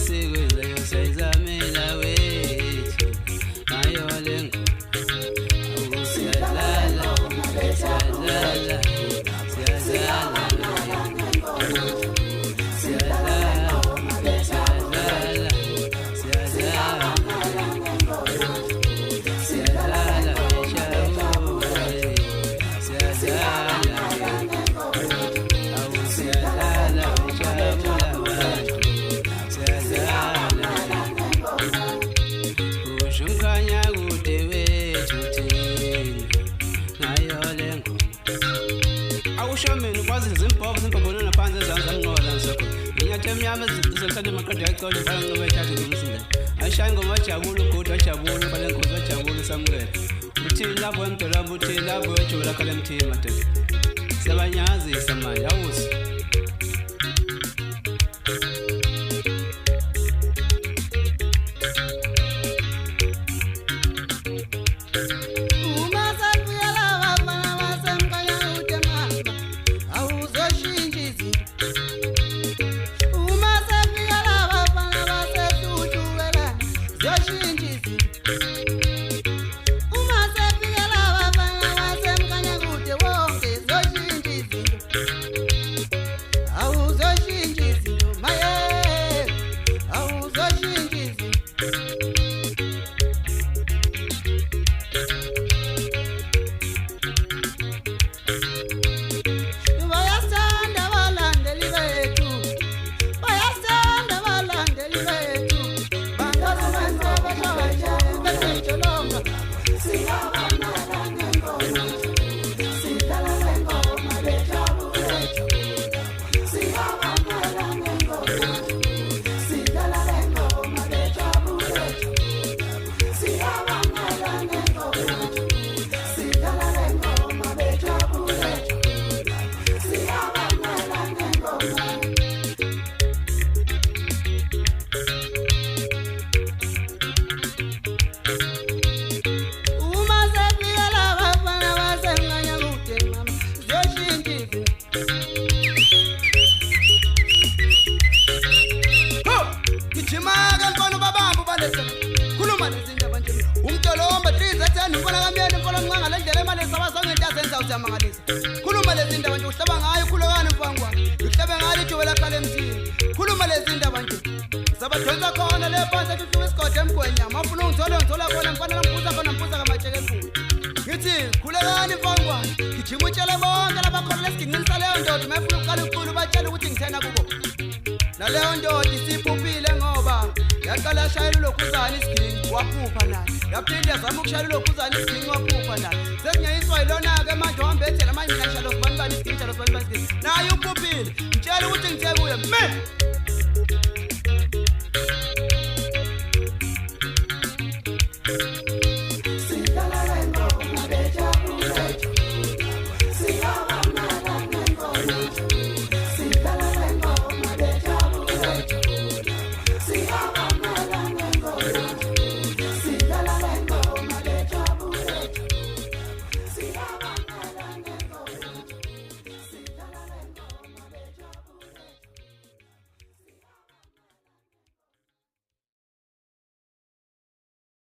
esikwenzayo sayizamela wethu ngayo le ngoma siyadlala siyadlala Awushameni kwazi izimbobo zimbobonana phansi ezansi anqola ngisakho nginyathi emnyama zisenhlanje maqede yacole bhala ngoba ethathe ngomsindane ayishaye ngoma wajabula ugodo wajabula bhala nkosi wajabula samukela uthini lapho emdolamba uthini lapho wejula khala emthini madoda siyabanyazisa manje awusi khuluma lezindaba nje umtolomba 3 mfana kamyeni mfana mncanga le ndlela imali sabaza ngento yasenza uyamangalisa khuluma lezindaba nje uhlaba ngayo khulokani mfangwa uhlabe ngayo ijobe lakhala emthini khuluma lezindaba nje sabadonsa khona le phansi ethu isigode emgwenya mafuna ungithola khona mfana lambuza khona mbuza kamajeke enkulu ngithi khulekani mfangwa gijima utshele bonke labakhona lesigingisa leyo ndoda mayefuna uqala uqulu batshela ukuthi ngithena kubo naleyo ndoda isiphuphile ngoba yaqala shayela lokhuzana isigingi waphupha naye yaphinde yazama ukushayela lokhuzana isigingi waphupha naye sekunyayiswa yilona ke manje uhamba ethela manje mina shalo sibani isigingi shalo sibani naye uphuphile mtshela ukuthi ngithe kuye